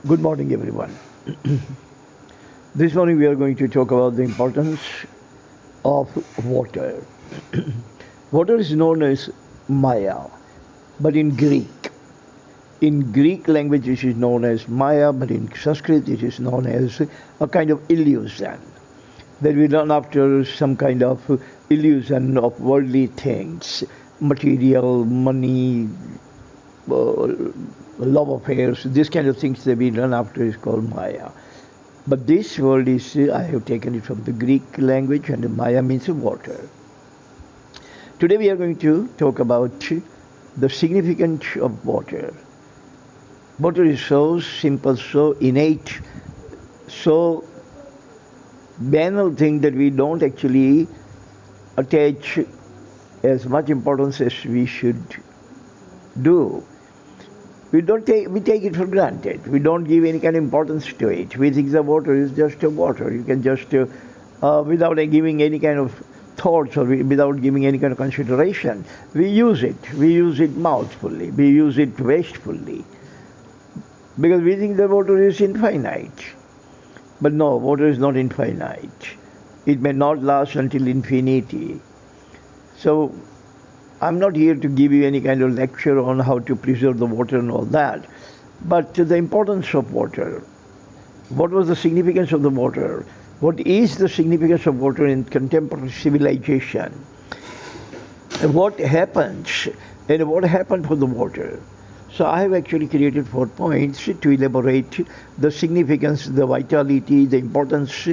Good morning, everyone. This morning we are going to talk about the importance of water. Water is known as Maya, but in Greek language it is known as Maya, but in Sanskrit it is known as a kind of illusion. That we run after some kind of illusion of worldly things, material, money, uh, love affairs, this kind of things that we run after is called Maya. But this word is, I have taken it from the Greek language, and Maya means water. Today we are going to talk about the significance of water. Water is so simple, so innate, so banal thing that we don't actually attach as much importance as we should do. We take it for granted. We don't give any kind of importance to it. We think the water is just a water. You can just, without giving any kind of thoughts or without giving any kind of consideration, we use it. We use it mouthfully. We use it wastefully. Because we think the water is infinite. But no, water is not infinite. It may not last until infinity. So I'm not here to give you any kind of lecture on how to preserve the water and all that, but the importance of water. What was the significance of the water? What is the significance of water in contemporary civilization? And what happens and what happened for the water? So I have actually created 4 points to elaborate the significance, the vitality, the importance,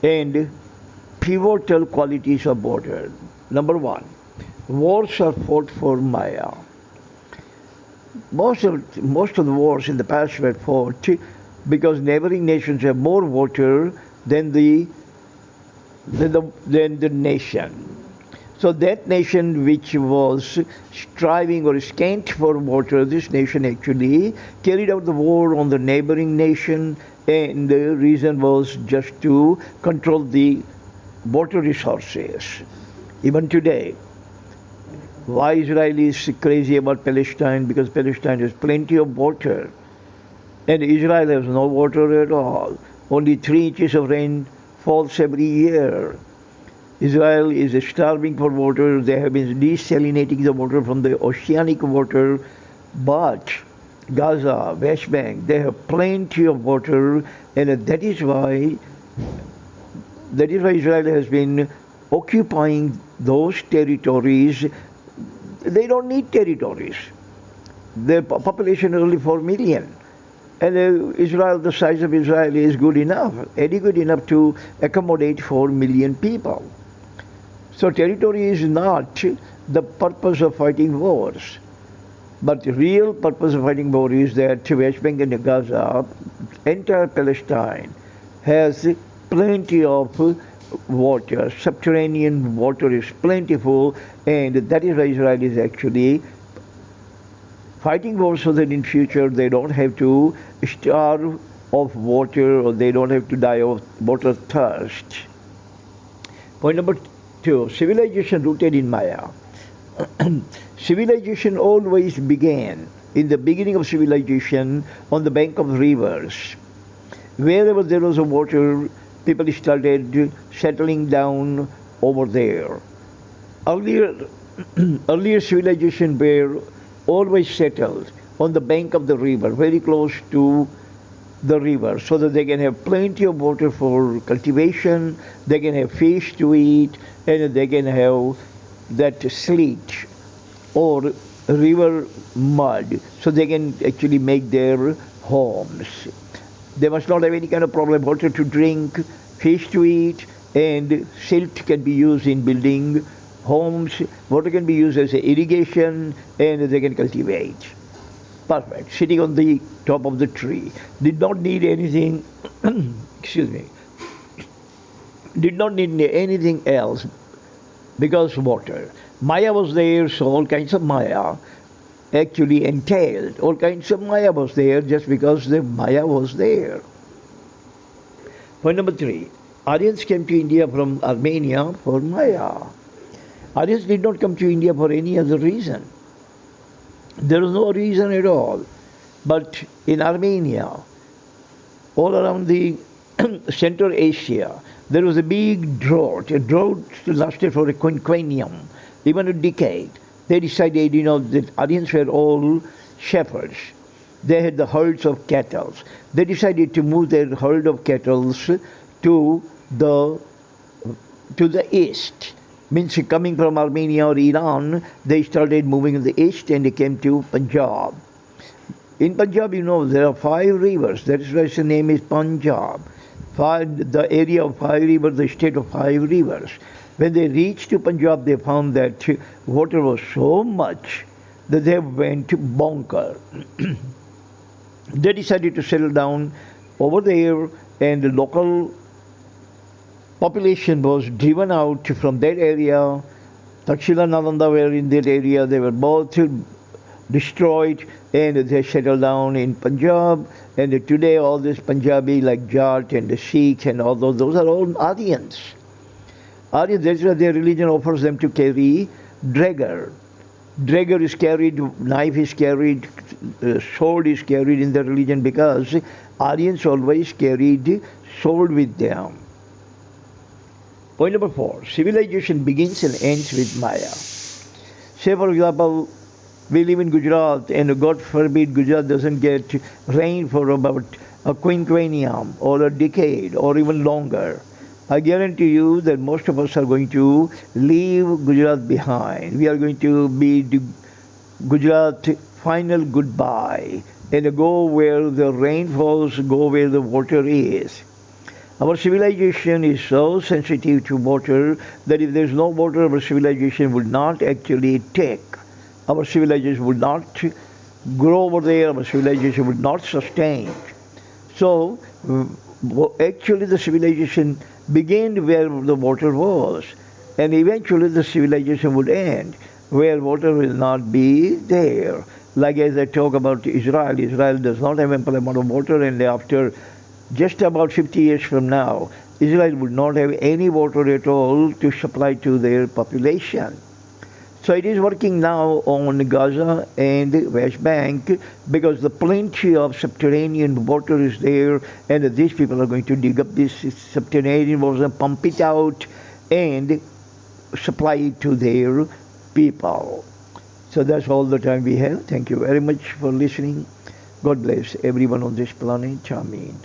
and pivotal qualities of water. Number 1. Wars are fought for Maya. Most of the wars in the past were fought because neighboring nations have more water than the nation. So that nation which was striving or scant for water, this nation actually carried out the war on the neighboring nation, and the reason was just to control the water resources. Even today, why Israel is crazy about Palestine? Because Palestine has plenty of water, and Israel has no water at all. Only 3 inches of rain falls every year. Israel is starving for water. They have been desalinating the water from the oceanic water, but Gaza, West Bank, they have plenty of water, and that is why Israel has been occupying those territories. They don't need territories. The population is only 4 million. And Israel, the size of Israel is good enough, adequate enough to accommodate 4 million people. So territory is not the purpose of fighting wars. But the real purpose of fighting war is that West Bank and Gaza, entire Palestine, has plenty of water. Subterranean water is plentiful, and that is why Israel is actually fighting wars so that in future they don't have to starve of water, or they don't have to die of water thirst. Point number 2, civilization rooted in Maya. Civilization always began, in the beginning of civilization, on the bank of rivers. Wherever there was a water, people started settling down over there. Earlier civilization were always settled on the bank of the river, very close to the river, so that they can have plenty of water for cultivation, they can have fish to eat, and they can have that sleet or river mud, so they can actually make their homes. They must not have any kind of problem. Water to drink, fish to eat, and silt can be used in building homes. Water can be used as irrigation, and they can cultivate. Perfect. Sitting on the top of the tree. Did not need anything, excuse me, did not need anything else because water. Maya was there, so all kinds of Maya actually entailed. All kinds of Maya was there just because the Maya was there. Point number 3. Aryans came to India from Armenia for Maya. Aryans did not come to India for any other reason. There was no reason at all. But in Armenia, all around the Central Asia, there was a big drought. A drought lasted for a quinquennium, even a decade. They decided, that Aryans were all shepherds. They had the herds of cattle. They decided to move their herd of cattle to the to the east. Means coming from Armenia or Iran, they started moving in the east and they came to Punjab. In Punjab, there are 5 rivers. That is why its name is Punjab. The area of 5 rivers, the state of 5 rivers. When they reached to Punjab, they found that water was so much that they went bonker. They decided to settle down over there, and the local population was driven out from that area. Takshila and Nalanda were in that area. They were both destroyed, and they settled down in Punjab. And today all this Punjabi like Jat and the Sikhs and all those are all Aryans. Aryans, that's why their religion offers them to carry dragger. Dragger is carried, knife is carried, sword is carried in the religion, because Aryans always carried sword with them. Point number 4, civilization begins and ends with Maya. Say for example, we live in Gujarat, and God forbid Gujarat doesn't get rain for about a quinquennium or a decade or even longer. I guarantee you that most of us are going to leave Gujarat behind. We are going to bid Gujarat final goodbye and go where the rain falls, go where the water is. Our civilization is so sensitive to water that if there is no water, our civilization would not actually take. Our civilization would not grow over there, our civilization would not sustain. So, actually the civilization began where the water was, and eventually the civilization would end where water will not be there. Like as I talk about Israel, Israel does not have ample amount of water, and after just about 50 years from now, Israel would not have any water at all to supply to their population. So it is working now on Gaza and the West Bank, because the plenty of subterranean water is there, and these people are going to dig up this subterranean water, pump it out, and supply it to their people. So that's all the time we have. Thank you very much for listening. God bless everyone on this planet. Amen.